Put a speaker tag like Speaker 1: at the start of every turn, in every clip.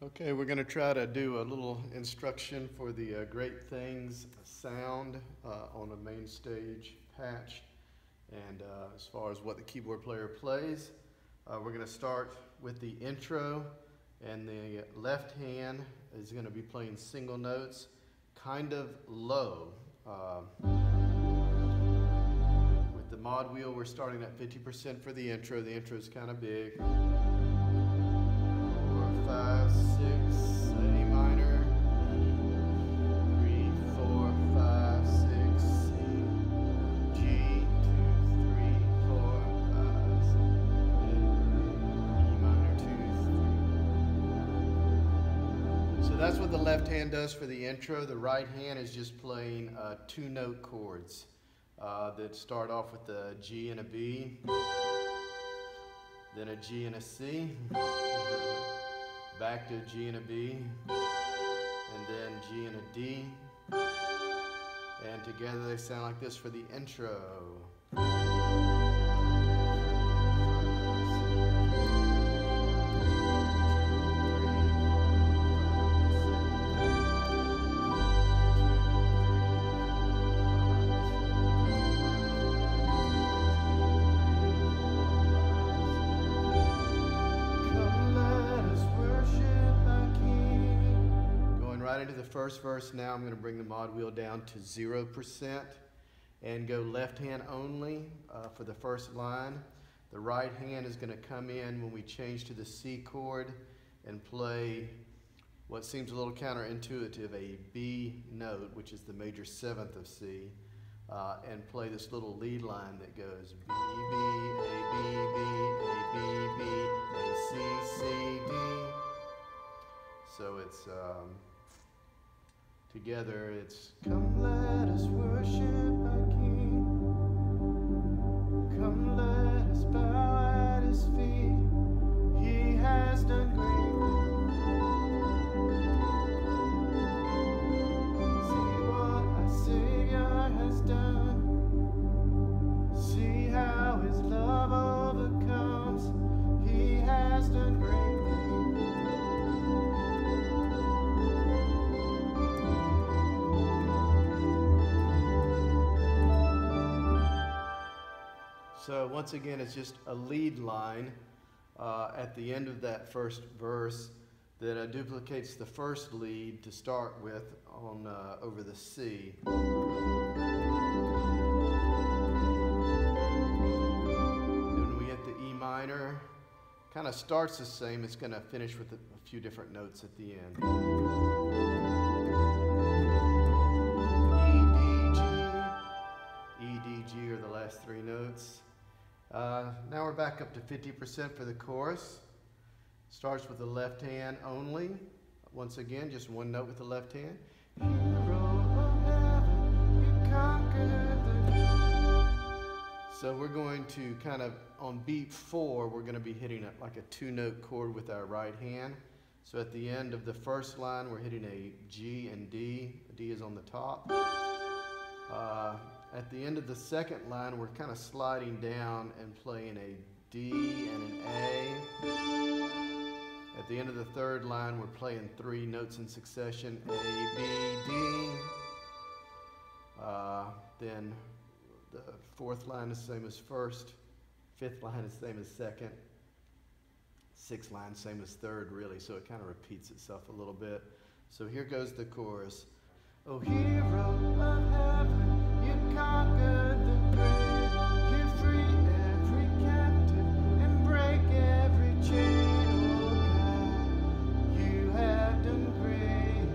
Speaker 1: Okay, we're going to try to do a little instruction for the Great Things sound on a main stage patch. And as far as what the keyboard player plays, we're going to start with the intro, and the left hand is going to be playing single notes, kind of low. With the mod wheel, we're starting at 50% for the intro. The intro is kind of big. 4, 5, 6, A minor, 3, 4, 5, 6, C, G, 2, 3, 4, 5, 6, E minor, 2, 3. So that's what the left hand does for the intro. The right hand is just playing two-note chords that start off with a G and a B, then a G and a C, back to a G and a B, and then G and a D, and together they sound like this for the intro. Into the first verse now, I'm going to bring the mod wheel down to 0% and go left hand only for the first line. The right hand is going to come in when we change to the C chord and play what seems a little counterintuitive, a B note, which is the major seventh of C, and play this little lead line that goes B, B, A, B, B, A, B, B, A, C, C, D. So it's together, it's come let us worship our King. Come let us bow at his feet. He has done great things. See what our Savior has done. See how his love overcomes. He has done great things. So once again, it's just a lead line at the end of that first verse that duplicates the first lead to start with on over the C. When we hit the E minor, kind of starts the same. It's going to finish with a few different notes at the end. E, D, G are the last three notes. Now we're back up to 50% for the chorus. Starts with the left hand only. Once again, just one note with the left hand. So we're going to kind of, on beat 4, we're going to be hitting like a two-note chord with our right hand. So at the end of the first line, we're hitting a G and D. D is on the top. At the end of the second line, we're kind of sliding down and playing a D and an A. At the end of the third line, we're playing three notes in succession, A, B, D. Then the fourth line is the same as first. Fifth line is the same as second. Sixth line, same as third, really, so it kind of repeats itself a little bit. So here goes the chorus. Oh, hero of heaven, you conquered the grave. You free every captive and break every chain. Oh God, you have done great.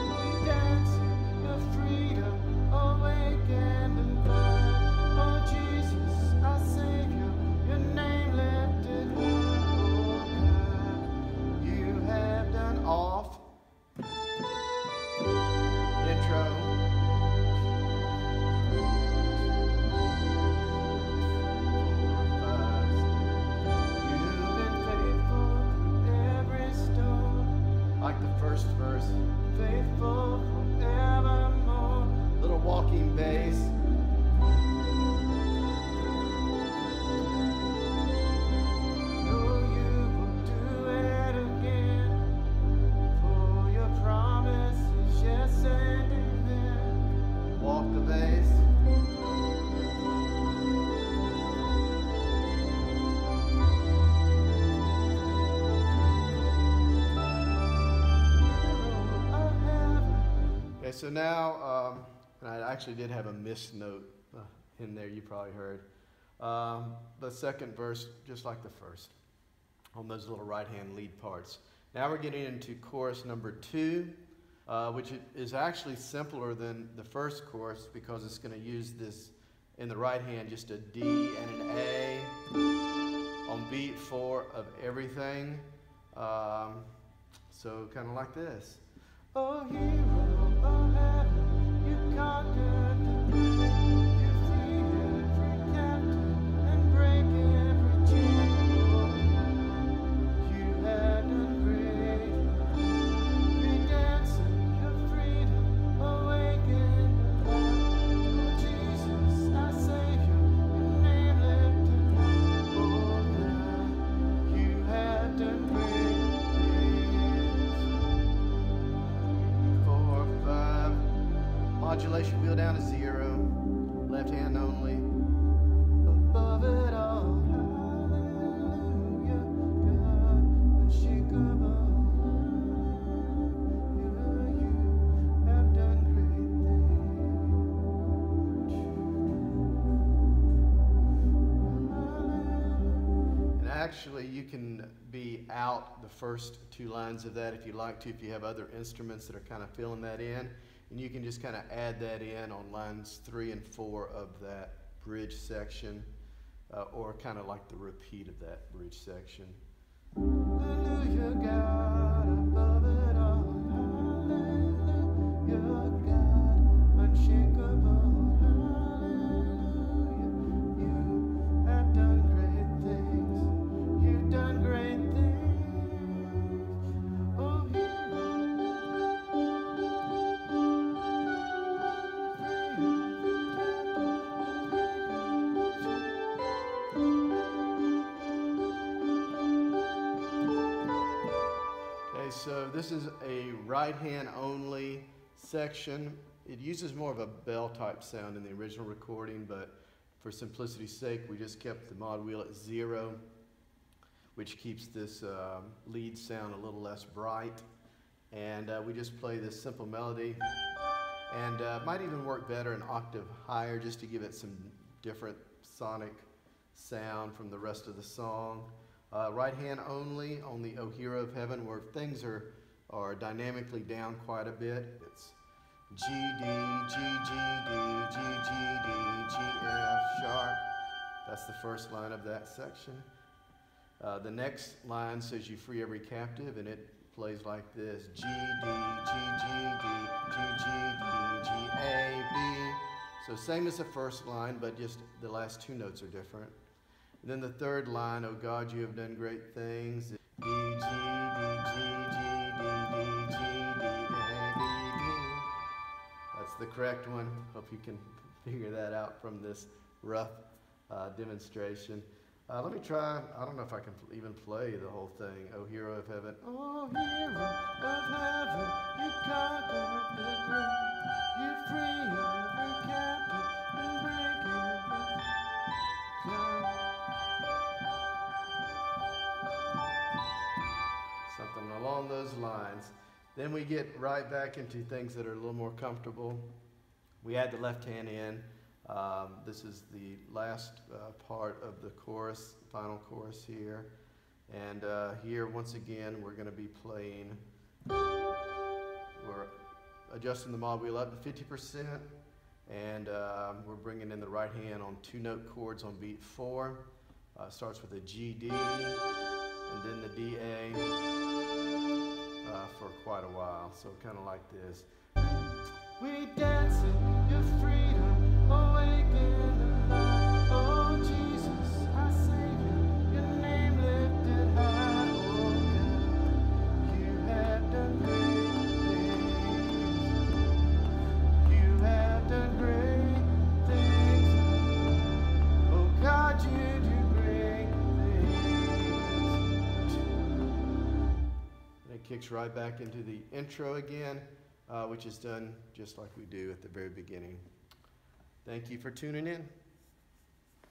Speaker 1: We dance in your freedom, awakened and born. Oh Jesus, our Savior, your name lifted high. Oh God, you have done off. Intro. You've been faithful through every storm. Like the first verse. Faithful forevermore. Little walking bass. Oh, you will do it again. so now, and I actually did have a missed note in there, you probably heard. The second verse, just like the first, on those little right-hand lead parts. Now we're getting into chorus number 2, which is actually simpler than the first chorus because it's going to use this in the right hand, just a D and an A on beat 4 of everything. So kind of like this. Oh, hero of heaven, you conquered the grave, you free every captive and break every chain. You have done great redemption, your freedom awakened alive. Oh, Jesus, our Savior, your name lifted high. Oh, God, you have done great. Modulation wheel down to 0, left hand only. Above it all, hallelujah, God, unshakable. You have done great things. And actually, you can be out the first 2 lines of that if you like to, if you have other instruments that are kind of filling that in. And you can just kind of add that in on lines 3 and 4 of that bridge section, or kind of like the repeat of that bridge section. Hallelujah, God, above it all. Hallelujah, God, unshakable. Hallelujah, you have done great things. You've done great things. Oh, so this is a right hand only section. It uses more of a bell type sound in the original recording, but for simplicity's sake, we just kept the mod wheel at 0, which keeps this lead sound a little less bright. And we just play this simple melody, and might even work better an octave higher just to give it some different sonic sound from the rest of the song. Right hand only on the O Hero of Heaven, where things are dynamically down quite a bit. It's G, D, G, G, D, G, G, D, G, F sharp. That's the first line of that section. The next line says you free every captive, and it plays like this. G, D, G, G, D, G, G, D, G, A, B. So same as the first line, but just the last 2 notes are different. And then the third line, oh God, you have done great things. D, G, D, G, G, D, D, G, D, A, D, D. That's the correct one. Hope you can figure that out from this rough demonstration. Let me try, I don't know if I can even play the whole thing. Oh, Hero of Heaven. Oh, Hero of Heaven, you conquered the grave. You free every captive and break every chain. Something along those lines. Then we get right back into things that are a little more comfortable. We add the left hand in. This is the last part of the chorus, final chorus here. And here, once again, we're going to be playing, we're adjusting the mod wheel up to 50%, and we're bringing in the right hand on 2 note chords on beat 4. Starts with a G, D, and then the D, A for quite a while. So kind of like this. We dance in your freedom, awaken alive. Oh, Jesus, our Savior, your name lifted high. Oh, God, you have done great things. You have done great things. Oh, God, you do great things. And it kicks right back into the intro again. Which is done just like we do at the very beginning. Thank you for tuning in.